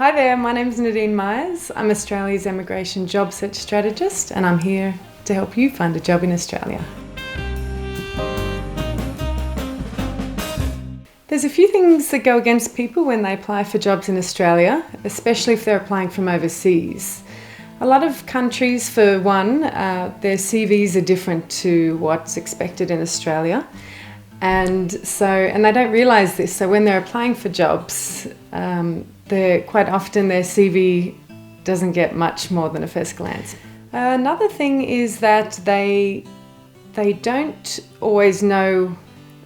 Hi there, my name is Nadine Myers. I'm Australia's immigration job search strategist and I'm here to help you find a job in Australia. There's a few things that go against people when they apply for jobs in Australia, especially if they're applying from overseas. A lot of countries, for one, their CVs are different to what's expected in Australia. And they don't realise this, so when they're applying for jobs, quite often their CV doesn't get much more than a first glance. Another thing is that they don't always know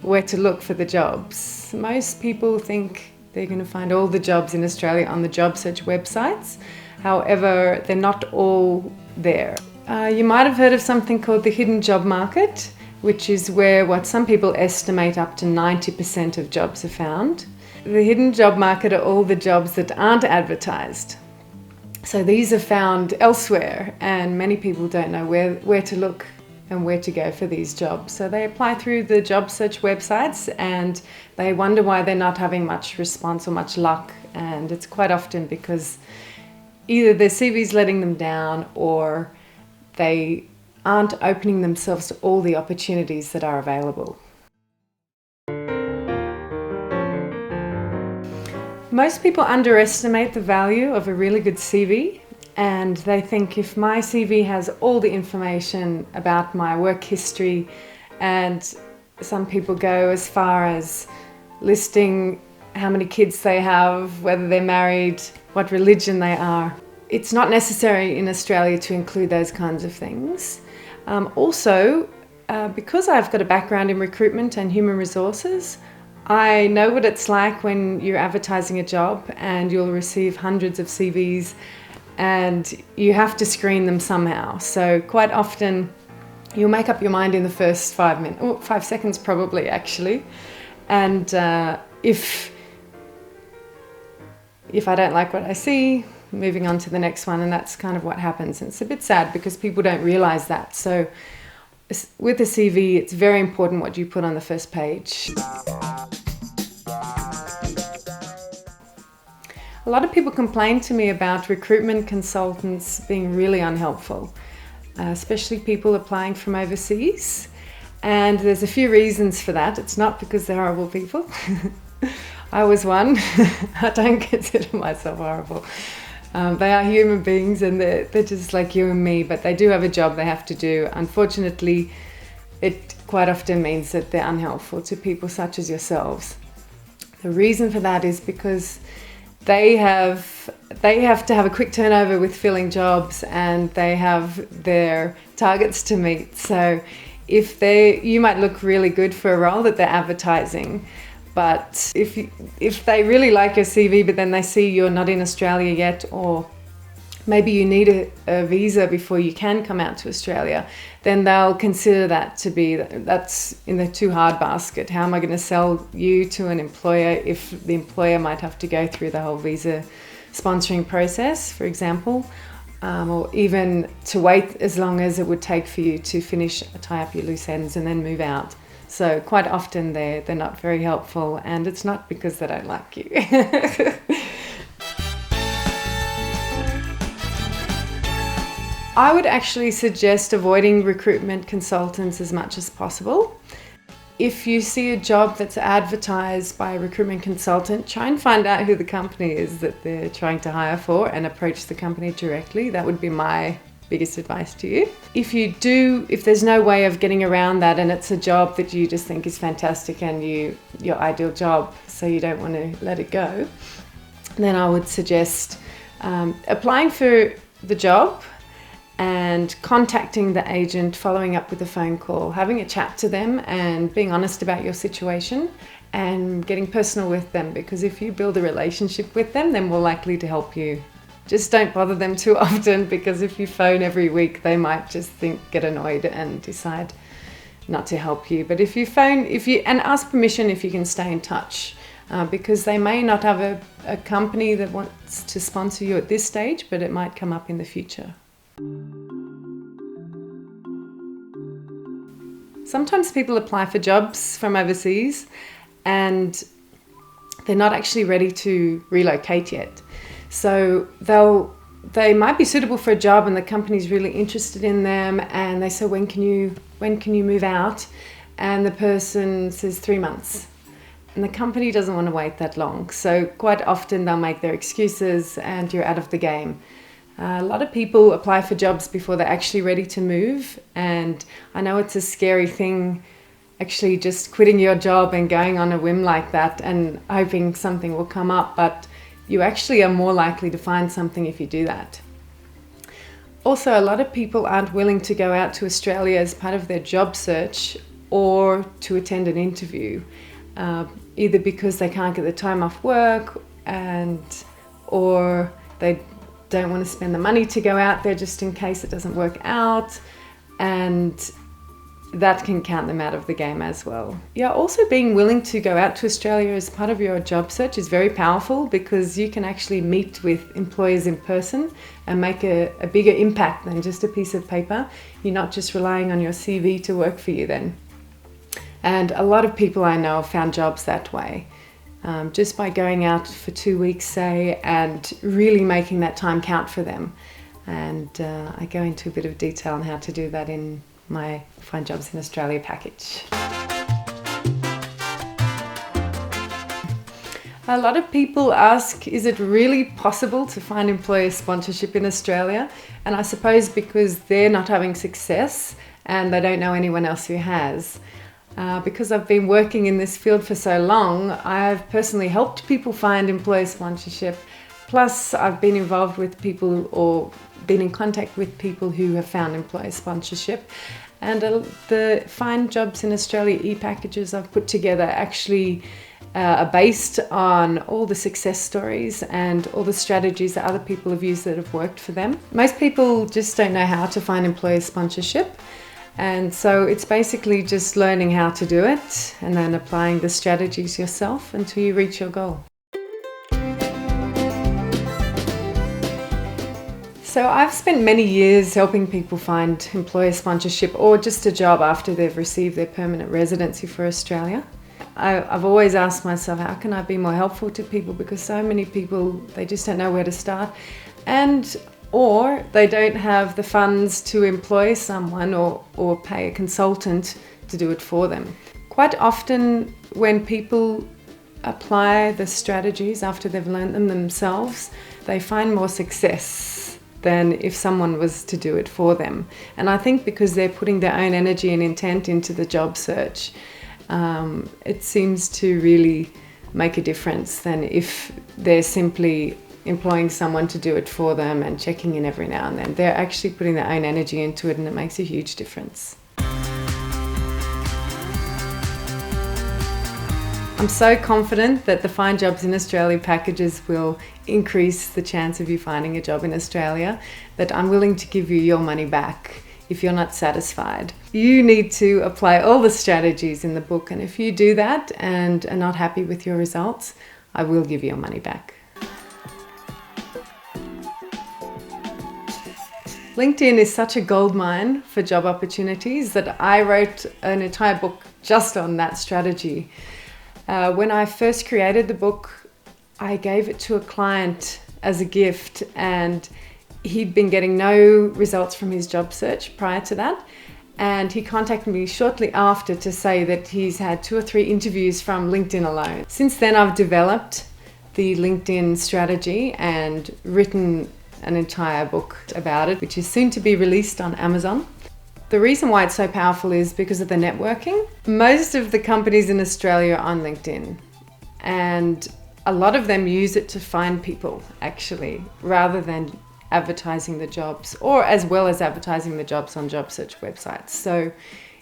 where to look for the jobs. Most people think they're going to find all the jobs in Australia on the job search websites. However, they're not all there. You might have heard of something called the hidden job market, which is where what some people estimate up to 90% of jobs are found. The hidden job market are all the jobs that aren't advertised. So these are found elsewhere and many people don't know where to look and where to go for these jobs. So they apply through the job search websites and they wonder why they're not having much response or much luck. And it's quite often because either their CV's letting them down or they aren't opening themselves to all the opportunities that are available. Most people underestimate the value of a really good CV, and they think if my CV has all the information about my work history, and some people go as far as listing how many kids they have, whether they're married, what religion they are. It's not necessary in Australia to include those kinds of things. Because I've got a background in recruitment and human resources, I know what it's like when you're advertising a job and you'll receive hundreds of CVs and you have to screen them somehow. So quite often you'll make up your mind in the first 5 seconds probably actually. And if I don't like what I see, moving on to the next one, and that's kind of what happens. And it's a bit sad because people don't realise that. So with a CV, it's very important what you put on the first page. A lot of people complain to me about recruitment consultants being really unhelpful, especially people applying from overseas. And there's a few reasons for that. It's not because they're horrible people. I was one. I don't consider myself horrible. They are human beings and they're just like you and me, but they do have a job they have to do. Unfortunately, it quite often means that they're unhelpful to people such as yourselves. The reason for that is because they have to have a quick turnover with filling jobs and they have their targets to meet. So you might look really good for a role that they're advertising, but if they really like your CV but then they see you're not in Australia yet, or maybe you need a visa before you can come out to Australia, then they'll consider that's in the too hard basket. How am I going to sell you to an employer if the employer might have to go through the whole visa sponsoring process, for example, or even to wait as long as it would take for you to tie up your loose ends and then move out. So quite often they're not very helpful, and it's not because they don't like you. I would actually suggest avoiding recruitment consultants as much as possible. If you see a job that's advertised by a recruitment consultant, try and find out who the company is that they're trying to hire for and approach the company directly. That would be my biggest advice to you. If there's no way of getting around that and it's a job that you just think is fantastic and your ideal job, so you don't want to let it go, then I would suggest applying for the job and contacting the agent, following up with a phone call, having a chat to them and being honest about your situation and getting personal with them, because if you build a relationship with them, they're more likely to help you. Just don't bother them too often, because if you phone every week, they might just get annoyed and decide not to help you. But if you phone, and ask permission if you can stay in touch, because they may not have a company that wants to sponsor you at this stage, but it might come up in the future. Sometimes people apply for jobs from overseas and they're not actually ready to relocate yet. So they might be suitable for a job and the company's really interested in them, and they say, when can you move out? And the person says 3 months. And the company doesn't want to wait that long. So quite often they'll make their excuses and you're out of the game. A lot of people apply for jobs before they're actually ready to move. And I know it's a scary thing, actually just quitting your job and going on a whim like that and hoping something will come up. But you actually are more likely to find something if you do that. Also, a lot of people aren't willing to go out to Australia as part of their job search or to attend an interview. Either because they can't get the time off work or they don't want to spend the money to go out there just in case it doesn't work out, and that can count them out of the game as well. Yeah, also being willing to go out to Australia as part of your job search is very powerful, because you can actually meet with employers in person and make a bigger impact than just a piece of paper. You're not just relying on your CV to work for you then. And a lot of people I know have found jobs that way, just by going out for 2 weeks, say, and really making that time count for them. And I go into a bit of detail on how to do that in my Find Jobs in Australia package. A lot of people ask, is it really possible to find employer sponsorship in Australia? And I suppose because they're not having success and they don't know anyone else who has. Because I've been working in this field for so long, I've personally helped people find employer sponsorship. Plus, I've been involved with people or been in contact with people who have found employer sponsorship. And the Find Jobs in Australia e-packages I've put together actually are based on all the success stories and all the strategies that other people have used that have worked for them. Most people just don't know how to find employer sponsorship. And so it's basically just learning how to do it and then applying the strategies yourself until you reach your goal. So I've spent many years helping people find employer sponsorship or just a job after they've received their permanent residency for Australia. I've always asked myself, how can I be more helpful to people? Because so many people, they just don't know where to start. Or they don't have the funds to employ someone or pay a consultant to do it for them. Quite often when people apply the strategies after they've learned them themselves, they find more success than if someone was to do it for them. And I think because they're putting their own energy and intent into the job search, it seems to really make a difference than if they're simply employing someone to do it for them and checking in every now and then. They're actually putting their own energy into it, and it makes a huge difference. I'm so confident that the Find Jobs in Australia packages will increase the chance of you finding a job in Australia, that I'm willing to give you your money back if you're not satisfied. You need to apply all the strategies in the book, and if you do that and are not happy with your results, I will give you your money back. LinkedIn is such a goldmine for job opportunities that I wrote an entire book just on that strategy. When I first created the book, I gave it to a client as a gift, and he'd been getting no results from his job search prior to that. And he contacted me shortly after to say that he's had 2 or 3 interviews from LinkedIn alone. Since then, I've developed the LinkedIn strategy and written an entire book about it, which is soon to be released on Amazon. The reason why it's so powerful is because of the networking. Most of the companies in Australia are on LinkedIn, and a lot of them use it to find people, actually, rather than advertising the jobs, or as well as advertising the jobs on job search websites. So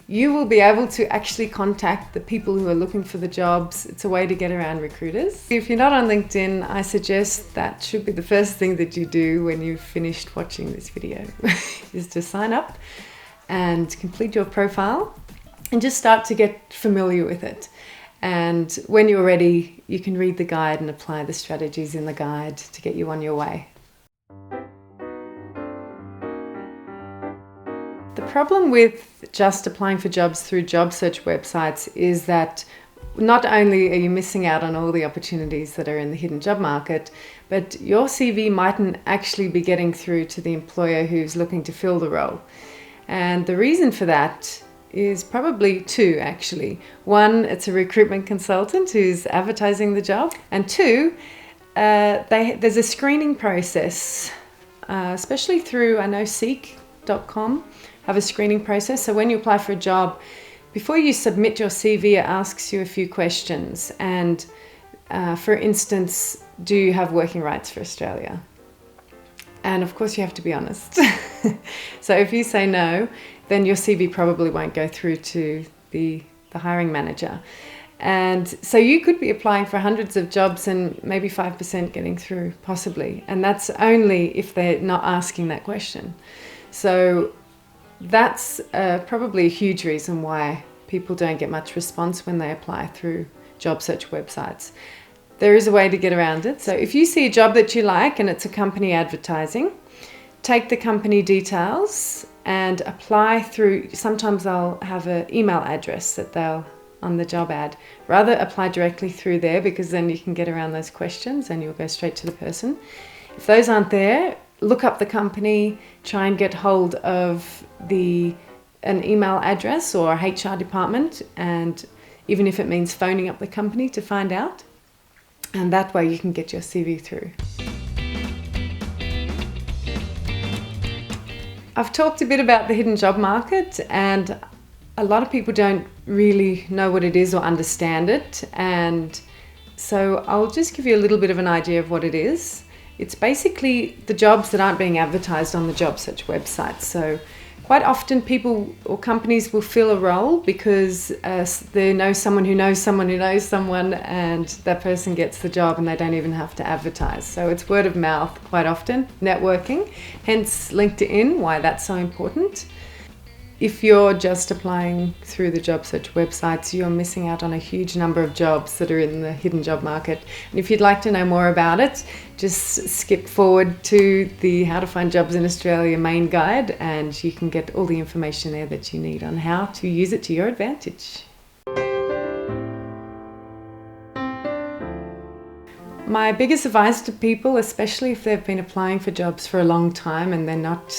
you will be able to actually contact the people who are looking for the jobs. It's a way to get around recruiters. If you're not on LinkedIn, I suggest that should be the first thing that you do when you've finished watching this video, is to sign up and complete your profile and just start to get familiar with it. And when you're ready, you can read the guide and apply the strategies in the guide to get you on your way. The problem with just applying for jobs through job search websites is that not only are you missing out on all the opportunities that are in the hidden job market, but your CV mightn't actually be getting through to the employer who's looking to fill the role. And the reason for that is probably two, actually. One, it's a recruitment consultant who's advertising the job. And two, there's a screening process, especially through, I know, seek.com have a screening process. So when you apply for a job, before you submit your CV, it asks you a few questions. And for instance, do you have working rights for Australia? And of course you have to be honest. So if you say no, then your CV probably won't go through to the hiring manager. And so you could be applying for hundreds of jobs and maybe 5% getting through, possibly. And that's only if they're not asking that question. So that's probably a huge reason why people don't get much response when they apply through job search websites. There is a way to get around it. So if you see a job that you like and it's a company advertising, take the company details and apply through. Sometimes they'll have an email address that they'll on the job ad. Rather apply directly through there, because then you can get around those questions and you'll go straight to the person. If those aren't there, look up the company, try and get hold of an email address or HR department, and even if it means phoning up the company to find out, and that way you can get your CV through. I've talked a bit about the hidden job market, and a lot of people don't really know what it is or understand it, and so I'll just give you a little bit of an idea of what it is. It's basically the jobs that aren't being advertised on the job search website. So quite often people or companies will fill a role because they know someone who knows someone who knows someone, and that person gets the job and they don't even have to advertise. So it's word of mouth quite often, networking, hence LinkedIn, why that's so important. If you're just applying through the job search websites, you're missing out on a huge number of jobs that are in the hidden job market. And if you'd like to know more about it, just skip forward to the How to Find Jobs in Australia main guide, and you can get all the information there that you need on how to use it to your advantage. My biggest advice to people, especially if they've been applying for jobs for a long time and they're not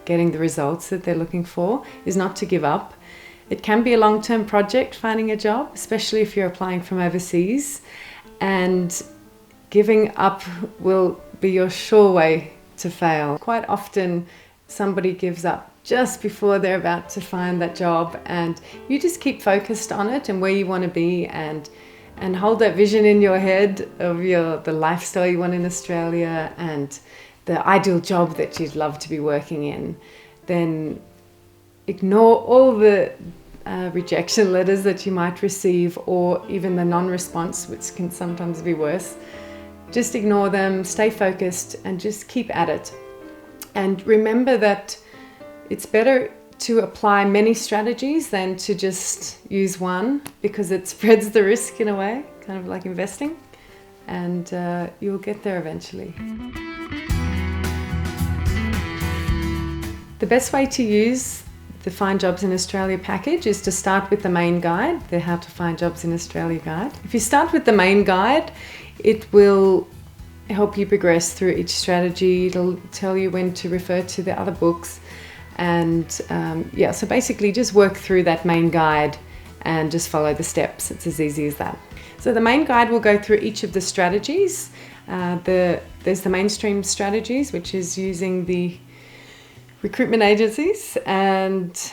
getting the results that they're looking for, is not to give up. It can be a long-term project finding a job, especially if you're applying from overseas, and giving up will be your sure way to fail. Quite often somebody gives up just before they're about to find that job, and you just keep focused on it and where you want to be, and hold that vision in your head of the lifestyle you want in Australia and the ideal job that you'd love to be working in. Then ignore all the rejection letters that you might receive, or even the non-response, which can sometimes be worse. Just ignore them, stay focused, and just keep at it. And remember that it's better to apply many strategies than to just use one, because it spreads the risk in a way, kind of like investing, and you'll get there eventually. The best way to use the Find Jobs in Australia package is to start with the main guide, the How to Find Jobs in Australia guide. If you start with the main guide, it will help you progress through each strategy. It'll tell you when to refer to the other books, and so basically just work through that main guide and just follow the steps. It's as easy as that. So the main guide will go through each of the strategies. There's the mainstream strategies, which is using the recruitment agencies and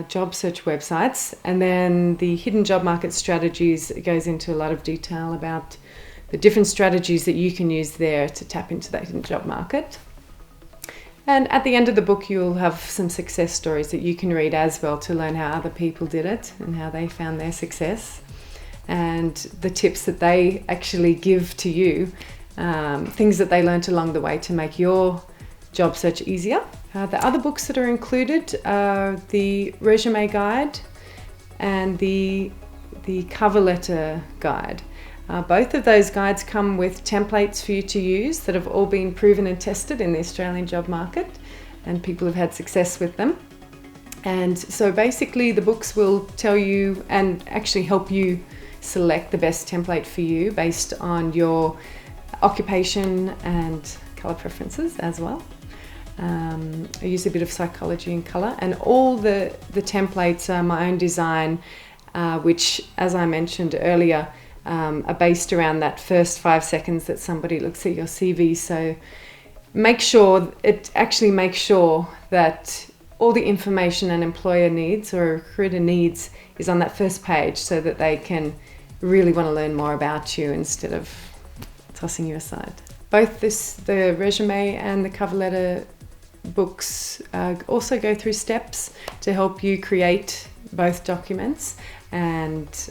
job search websites, and then the hidden job market strategies goes into a lot of detail about the different strategies that you can use there to tap into that hidden job market. And at the end of the book, you'll have some success stories that you can read as well to learn how other people did it and how they found their success, and the tips that they actually give to you, things that they learnt along the way to make your job search easier. The other books that are included are the resume guide and the cover letter guide. Both of those guides come with templates for you to use that have all been proven and tested in the Australian job market, and people have had success with them. And so basically the books will tell you and actually help you select the best template for you based on your occupation and colour preferences as well. I use a bit of psychology in colour, and all the templates are my own design, which, as I mentioned earlier, are based around that first 5 seconds that somebody looks at your CV. So make sure that all the information an employer needs or a recruiter needs is on that first page, so that they can really want to learn more about you instead of tossing you aside. Both the resume and the cover letter books also go through steps to help you create both documents, and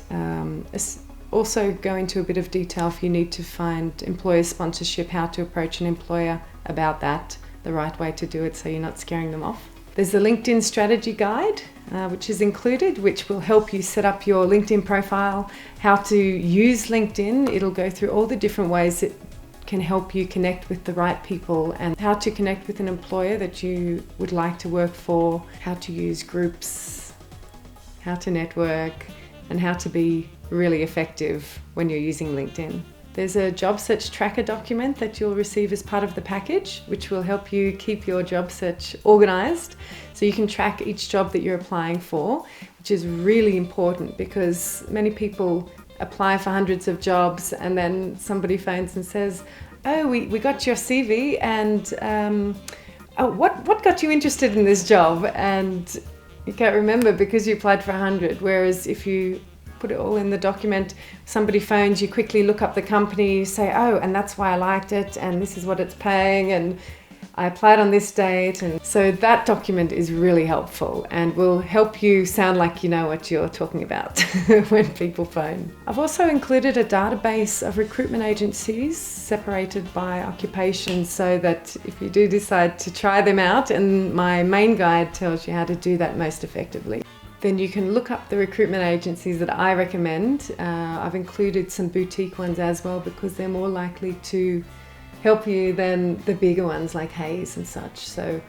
also go into a bit of detail if you need to find employer sponsorship, how to approach an employer about that, the right way to do it so you're not scaring them off. There's the LinkedIn strategy guide, which is included, which will help you set up your LinkedIn profile, how to use LinkedIn. It'll go through all the different ways it can help you connect with the right people, and how to connect with an employer that you would like to work for, how to use groups, how to network, and how to be really effective when you're using LinkedIn. There's a job search tracker document that you'll receive as part of the package, which will help you keep your job search organised, so you can track each job that you're applying for, which is really important because many people apply for hundreds of jobs and then somebody phones and says, oh, we got your CV, and what got you interested in this job? And you can't remember because you applied for 100, whereas if you put it all in the document, somebody phones, you quickly look up the company, say, oh, and that's why I liked it, and this is what it's paying, and I applied on this date. And so that document is really helpful and will help you sound like you know what you're talking about when people phone. I've also included a database of recruitment agencies separated by occupation, so that if you do decide to try them out, and my main guide tells you how to do that most effectively, then you can look up the recruitment agencies that I recommend. I've included some boutique ones as well, because they're more likely to help you than the bigger ones like Hayes and such. So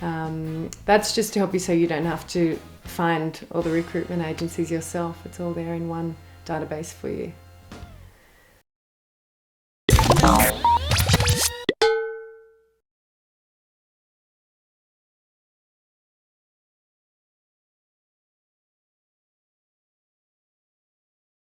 that's just to help you so you don't have to find all the recruitment agencies yourself. It's all there in one database for you.